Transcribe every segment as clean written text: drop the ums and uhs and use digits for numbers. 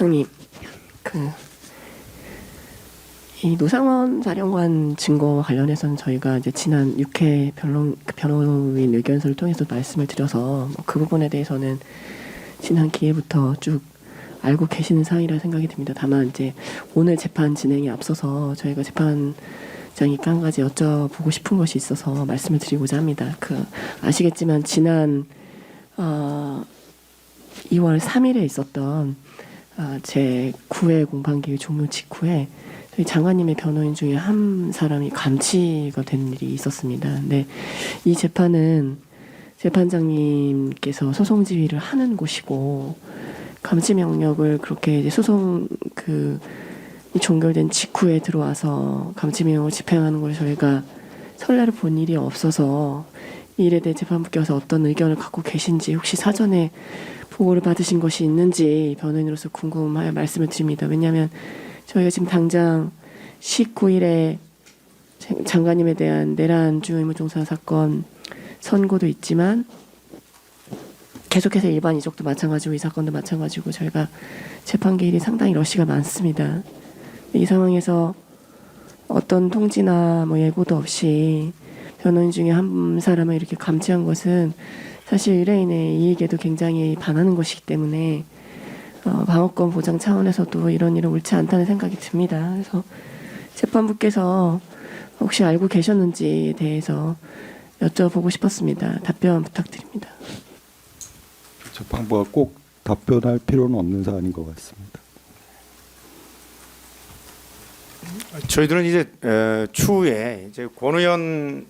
재판장님, 이 노상원 사령관 증거와 관련해서는 저희가 이제 지난 6회 변호인 의견서를 통해서 말씀을 드려서 그 부분에 대해서는 지난 기회부터 쭉 알고 계시는 사항이라 생각이 듭니다. 다만 이제 오늘 재판 진행에 앞서서 저희가 재판장님께 한 가지 여쭤보고 싶은 것이 있어서 말씀을 드리고자 합니다. 아시겠지만 지난 2월 3일에 있었던 제 9회 공판기일 종료 직후에 저희 장관님의 변호인 중에 한 사람이 감치가 된 일이 있었습니다. 근데 이 재판은 재판장님께서 소송 지휘를 하는 곳이고 감치 명령을 그렇게 이제 소송 이 종결된 직후에 들어와서 감치 명령을 집행하는 걸 저희가 선례를 본 일이 없어서 이 일에 대해 재판부께서 어떤 의견을 갖고 계신지 혹시 사전에 보고를 받으신 것이 있는지 변호인으로서 궁금하여 말씀을 드립니다. 왜냐하면 저희가 지금 당장 19일에 장관님에 대한 내란 주의무종사 사건 선고도 있지만 계속해서 일반 이적도 마찬가지고 이 사건도 마찬가지고 저희가 재판 기일이 상당히 러시가 많습니다. 이 상황에서 어떤 통지나 예고도 없이 변호인 중에 한 사람을 이렇게 감치한 것은 사실 의뢰인의 이익에도 굉장히 반하는 것이기 때문에 방어권 보장 차원에서도 이런 일은 옳지 않다는 생각이 듭니다. 그래서 재판부께서 혹시 알고 계셨는지에 대해서 여쭤보고 싶었습니다. 답변 부탁드립니다. 재판부가 꼭 답변할 필요는 없는 사안인 것 같습니다. 저희들은 이제 추후에 이제 권의원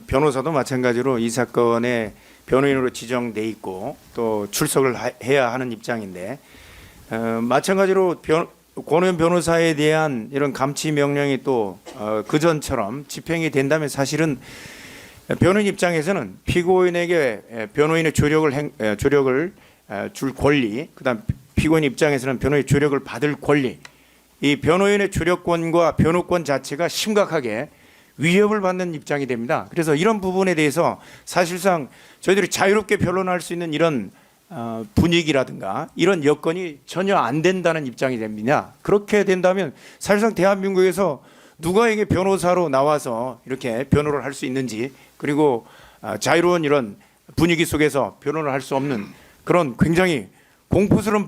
변호사도 마찬가지로 이 사건에 변호인으로 지정돼 있고 또 출석을 해야 하는 입장인데 마찬가지로 권의원 변호사에 대한 이런 감치 명령이 또 그전처럼 집행이 된다면 사실은 변호인 입장에서는 피고인에게 변호인의 조력을 줄 권리, 그다음 피고인 입장에서는 변호인의 조력을 받을 권리, 이 변호인의 조력권과 변호권 자체가 심각하게 위협을 받는 입장이 됩니다. 그래서 이런 부분에 대해서 사실상 저희들이 자유롭게 변론할 수 있는 이런 분위기라든가 이런 여건이 전혀 안 된다는 입장이 됩니다. 그렇게 된다면 사실상 대한민국에서 누가에게 변호사로 나와서 이렇게 변호를 할 수 있는지, 그리고 자유로운 이런 분위기 속에서 변론을 할 수 없는 그런 굉장히 공포스러운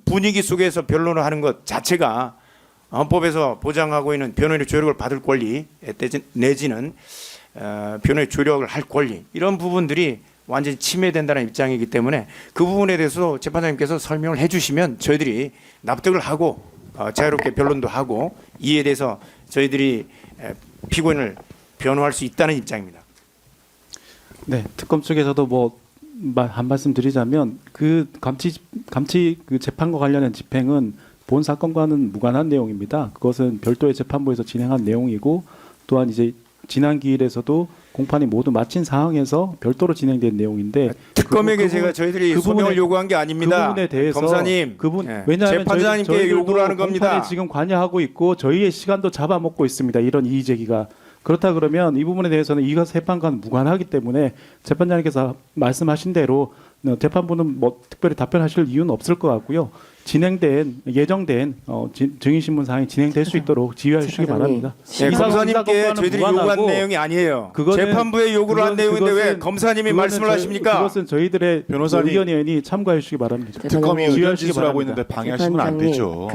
분위기 속에서 변론을 하는 것 자체가 헌법에서 보장하고 있는 변호인의 조력을 받을 권리 내지는 변호인의 조력을 할 권리, 이런 부분들이 완전히 침해된다는 입장이기 때문에 그 부분에 대해서 재판장님께서 설명을 해주시면 저희들이 납득을 하고 자유롭게 변론도 하고 이에 대해서 저희들이 피고인을 변호할 수 있다는 입장입니다. 네, 특검 쪽에서도 한 말씀 드리자면 그 감치 그 재판과 관련된 집행은 본 사건과는 무관한 내용입니다. 그것은 별도의 재판부에서 진행한 내용이고, 또한 이제 지난 기일에서도 공판이 모두 마친 상황에서 별도로 진행된 내용인데, 특검에게 제가 저희들이 소명을 요구한 게 아닙니다. 그 부분에 대해서 검사님, 왜냐하면 재판장님께 요구를 하는 겁니다. 공판에 지금 관여하고 있고 저희의 시간도 잡아먹고 있습니다. 이런 이의 제기가. 그렇다 그러면 이 부분에 대해서는 이것 재판과는 무관하기 때문에 재판장님께서 말씀하신 대로 재판부는 특별히 답변하실 이유는 없을 것 같고요. 예정된 증인신문 사항이 진행될 수 있도록 지휘해 주시기 바랍니다. 네, 검사님께 저희들이 요구한 내용이 아니에요. 재판부에 요구를 한 내용인데 왜 검사님이 말씀을 하십니까? 그것은 저희들의 의원이 참고해 주시기 바랍니다. 특검이 의견 진술하고 있는데 방해하시면 안 되죠.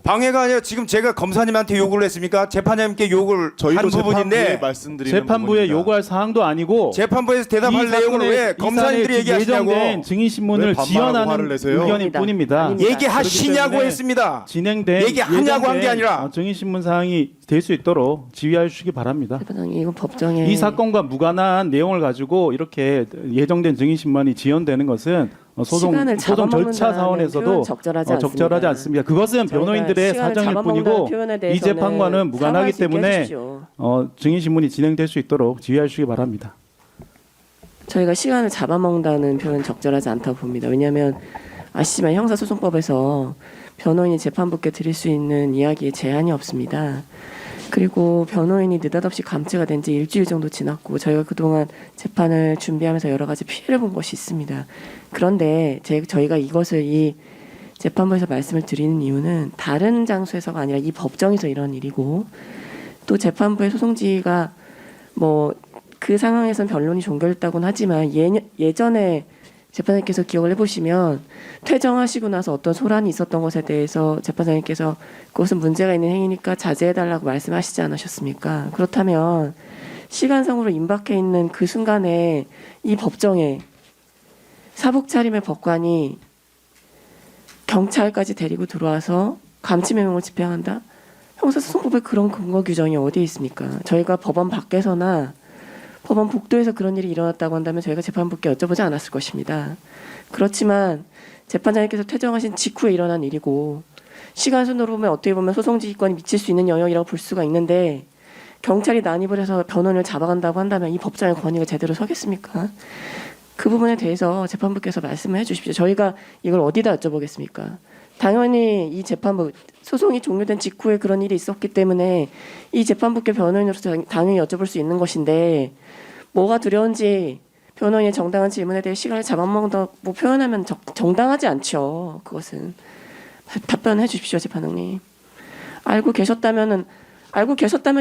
방해가 아니라 지금 제가 검사님한테 요구를 했습니까? 재판장님께 요구를 한 부분인데 재판부에 요구할 사항도 아니고 재판부에서 대답할 내용을 왜 검사님들이 얘기하시냐고. 예정된 증인신문을 지연하는 의견일 뿐입니다. 얘기하시냐고 했습니다. 얘기하냐고 한 게 아니라 증인신문 사항이 될 수 있도록 지휘해 주시기 바랍니다. 재판장님, 이건 법정에 이 사건과 무관한 내용을 가지고 이렇게 예정된 증인신문이 지연되는 것은 소송 절차 사원에서도 적절하지 않습니다. 그것은 변호인들의 사정일 뿐이고 이 재판과는 무관하기 때문에 증인신문이 진행될 수 있도록 지휘해 주시기 바랍니다. 저희가 시간을 잡아먹는다는 표현은 적절하지 않다고 봅니다. 왜냐하면 아시지만 형사소송법에서 변호인이 재판부께 드릴 수 있는 이야기에 제한이 없습니다. 그리고 변호인이 느닷없이 감치가 된 지 일주일 정도 지났고 저희가 그동안 재판을 준비하면서 여러 가지 피해를 본 것이 있습니다. 그런데 저희가 이것을 이 재판부에서 말씀을 드리는 이유는 다른 장소에서가 아니라 이 법정에서 이런 일이고 또 재판부의 소송지가 뭐 그 상황에선 변론이 종결됐다고는 하지만 예전에 재판장님께서 기억을 해보시면 퇴정하시고 나서 어떤 소란이 있었던 것에 대해서 재판장님께서 그것은 문제가 있는 행위니까 자제해달라고 말씀하시지 않으셨습니까? 그렇다면 시간상으로 임박해 있는 그 순간에 이 법정에 사복차림의 법관이 경찰까지 데리고 들어와서 감치명령을 집행한다? 형사소송법에 그런 근거 규정이 어디에 있습니까? 저희가 법원 밖에서나 법원 복도에서 그런 일이 일어났다고 한다면 저희가 재판부께 여쭤보지 않았을 것입니다. 그렇지만 재판장님께서 퇴정하신 직후에 일어난 일이고 시간순으로 보면 어떻게 보면 소송지휘권이 미칠 수 있는 영역이라고 볼 수가 있는데 경찰이 난입을 해서 변호인을 잡아간다고 한다면 이 법정의 권위가 제대로 서겠습니까? 그 부분에 대해서 재판부께서 말씀을 해주십시오. 저희가 이걸 어디다 여쭤보겠습니까? 당연히 이 재판부 소송이 종료된 직후에 그런 일이 있었기 때문에 이 재판부께 변호인으로서 당연히 여쭤볼 수 있는 것인데 뭐가 두려운지 변호인의 정당한 질문에 대해 시간을 잡아먹는다고 표현하면 정당하지 않죠. 그것은 답변해 주십시오, 재판장님. 알고 계셨다면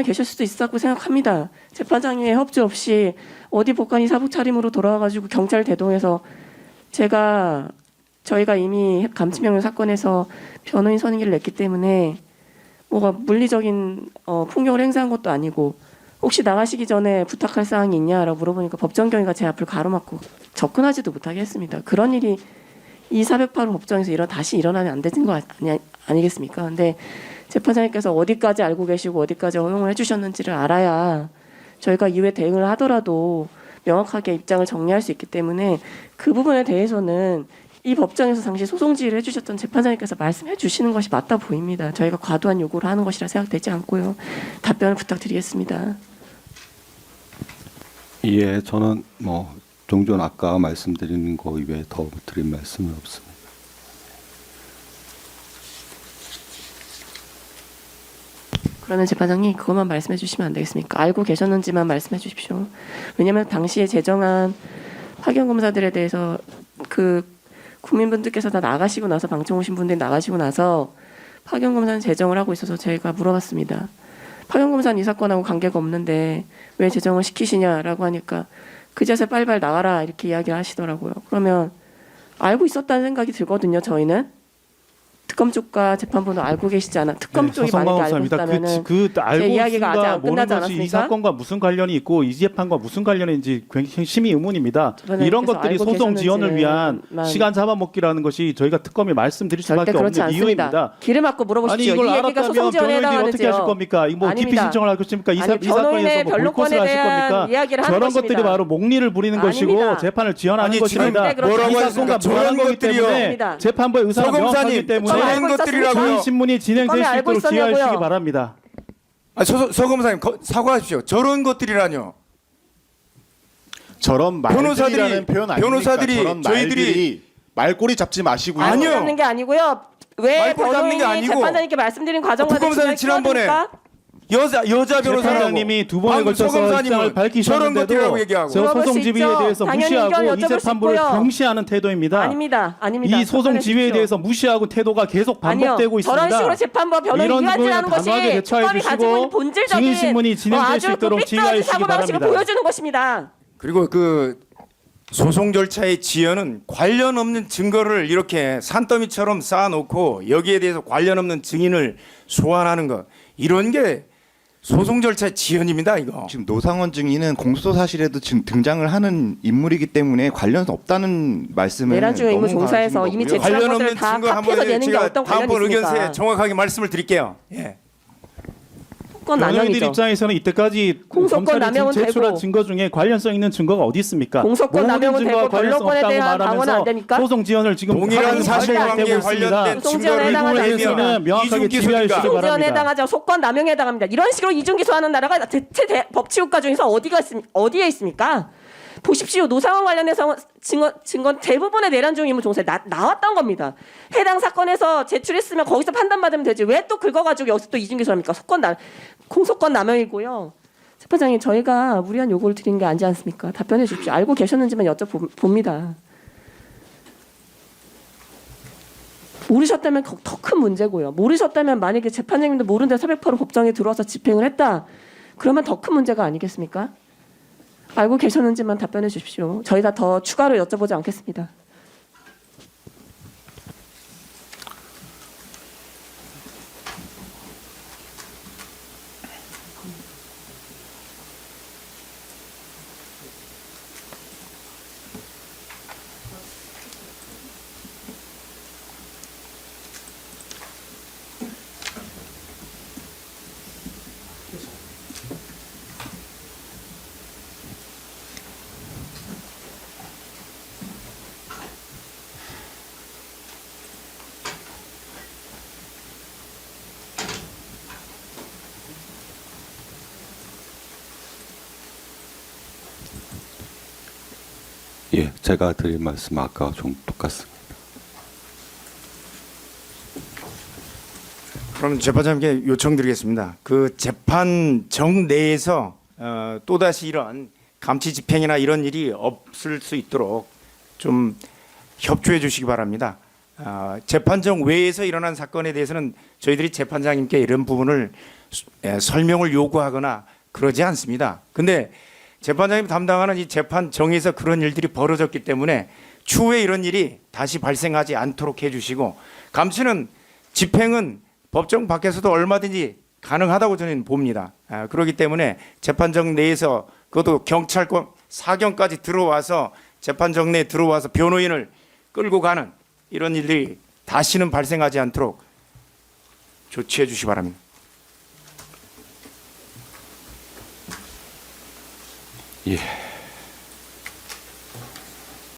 계실 수도 있었다고 생각합니다. 재판장님의 협조 없이 어디 법관이 사복 차림으로 돌아와가지고 경찰 대동해서 저희가 이미 감치명령 사건에서 변호인 선임기를 냈기 때문에 뭐가 물리적인 폭력을 행사한 것도 아니고 혹시 나가시기 전에 부탁할 사항이 있냐라고 물어보니까 법정경위가 제 앞을 가로막고 접근하지도 못하게 했습니다. 그런 일이 이 408호 법정에서 다시 일어나면 안 되는 거 아니겠습니까? 근데 재판장님께서 어디까지 알고 계시고 어디까지 허용을 해주셨는지를 알아야 저희가 이후에 대응을 하더라도 명확하게 입장을 정리할 수 있기 때문에 그 부분에 대해서는 이 법정에서 당시 소송 지휘를 해주셨던 재판장님께서 말씀해 주시는 것이 맞다 보입니다. 저희가 과도한 요구를 하는 것이라 생각되지 않고요. 답변을 부탁드리겠습니다. 예, 저는 뭐 종전 아까 말씀드리는 거 이외에 더 드릴 말씀은 없습니다. 그러면 재판장님 그것만 말씀해 주시면 안 되겠습니까? 알고 계셨는지만 말씀해 주십시오. 왜냐하면 당시에 제정한 파견검사들에 대해서 그 국민분들께서 다 나가시고 나서 방청 오신 분들이 나가시고 나서 파견검사는 제정을 하고 있어서 저희가 물어봤습니다. 파견검사는 이 사건하고 관계가 없는데 왜 제정을 시키시냐라고 하니까 그제서 빨리빨리 나가라 이렇게 이야기를 하시더라고요. 그러면 알고 있었다는 생각이 들거든요. 저희는 특검 쪽과 재판부는 알고 계시지 않아. 특검 쪽이 만약에 알고 있다면은 알고 이야기가 아직 있는가 안 모르는 끝나지 것이 이 않았습니까? 사건과 무슨 관련이 있고 이 재판과 무슨 관련인지 굉장히 심히 의문입니다. 이런 것들이 알고 소송 지연을 위한 계셨는지만 시간 잡아먹기라는 것이 저희가 특검에 말씀드릴 수밖에 절대 그렇지 없는 않습니다. 이유입니다. 길을 막고 물어보십시오. 아니 이걸 이 얘기가 소송 알았다면 지연에 변호인들이 어떻게 하실 해당하는지요. 겁니까? 뭐 기피 아닙니다. 신청을 할 것입니까? 이 변호인의 사건에서 뭐 변론권에 볼것을 하실 대한 겁니까? 이야기를 하는 저런 것입니다. 것들이 바로 목리를 부리는 아닙니다. 것이고 재판을 지연하는 아니, 것입니다. 절대 그렇지 뭐라고 이 하십니까? 사건과 저런 무관한 거기 것들이요. 때문에 재판부의 의사가 명확하기 서검사님, 때문에 저런 알고 것들이라고요. 개인 신문이 진행될 특검이 수 알고 있도록 지휘하시기 있었냐고요? 바랍니다. 서검사님 사과하십시오. 저런 것들이라뇨. 저런 말들이라는 표현 아닙니까? 변호사들이 저런 말들이 말꼬리 잡지 마시고요. 아니요. 알고 잡는 게 아니고요. 왜 말꼬리 잡는 게 변호인이 아니고. 재판장님께 말씀드린 과정과 특검사님 지난번에 여자 변호사라고 재판장님이 두 번에 방금 걸쳐서 서검사님은 입장을 저런 밝히셨는데도 것들이라고 얘기하고. 저 물어볼 소송 수 지휘에 있죠. 대해서 당연히 무시하고 의견 이 여쭤볼 수 재판부를 있고요. 경시하는 태도입니다. 아닙니다. 이 소송 지휘에 답변해 대해서 무시하고 태도가 계속 아니요. 반복되고 있습니다. 저런 식으로 재판부와 변호인이 이런 이완질하는 부분에 것이 단호하게 대처해 특검이 가지고 있는 주시고 본질적인 증인 신문이 진행될 수 아주 있도록 삐뚤어진 지휘하시기 사고방식을 바랍니다. 보여주는 것입니다. 그리고 그 소송 절차의 지연은 관련 없는 증거를 이렇게 산더미처럼 쌓아놓고 여기에 대해서 관련 없는 증인을 소환하는 것, 이런 게 소송 절차의 지연입니다. 이거. 지금 노상원 증인은 공소 사실에도 지금 등장을 하는 인물이기 때문에 관련 없다는 말씀을 내란 중에 임무 종사에서 이미 제출한 관련 것들을 없는 다 증거 합해서 한번 내는 게 제가 어떤 관련이 다음번 있습니까? 의견서에 정확하게 말씀을 드릴게요. 예. 공소권 변호인들 남용이죠. 입장에서는 이때까지 공소권 검찰이 남용은 제출한 되고. 증거 중에 관련성 있는 증거가 어디 있습니까? 공소권 모든 남용은 증거가 되고 관련성 변론권에 없다고 대한 방어는 안 말하면서 됩니까? 소송 지연을 지금 동일한 아니, 사실관계에 되고 있습니다. 관련된 소송 증거를 지연에 해당하지 내면 않습니다. 명확하게 이중 지휘하시기 기소니까. 바랍니다. 소송지연에 해당하죠. 속건 남용에 해당합니다. 이런 식으로 이중 기소하는 나라가 대체 법치국가 중에서 어디에 있습니까? 보십시오. 노상원 관련해서 증거 대부분의 내란 중 임무 종사에 나왔던 겁니다. 해당 사건에서 제출했으면 거기서 판단받으면 되지. 왜 또 긁어가지고 여기서 또 이중 기소합니까? 공소권 남용이고요. 재판장님, 저희가 무리한 요구를 드린 게 아니지 않습니까? 답변해 주십시오. 알고 계셨는지만 여쭤봅니다. 모르셨다면 더 큰 문제고요. 모르셨다면 만약에 재판장님도 모르는데 408호 법정에 들어와서 집행을 했다. 그러면 더 큰 문제가 아니겠습니까? 알고 계셨는지만 답변해 주십시오. 저희가 더 추가로 여쭤보지 않겠습니다. 예, 제가 드린 말씀 아까 좀 똑같습니다. 그럼 재판장님께 요청드리겠습니다. 그 재판정 내에서 또다시 이런 감치 집행이나 이런 일이 없을 수 있도록 좀 협조해 주시기 바랍니다. 재판정 외에서 일어난 사건에 대해서는 저희들이 재판장님께 이런 부분을 설명을 요구하거나 그러지 않습니다. 근데 재판장님 담당하는 이 재판정에서 그런 일들이 벌어졌기 때문에 추후에 이런 일이 다시 발생하지 않도록 해주시고, 감치는 집행은 법정 밖에서도 얼마든지 가능하다고 저는 봅니다. 그렇기 때문에 재판정 내에서, 그것도 경찰권 사경까지 들어와서 재판정 내에 들어와서 변호인을 끌고 가는 이런 일들이 다시는 발생하지 않도록 조치해 주시기 바랍니다. 예.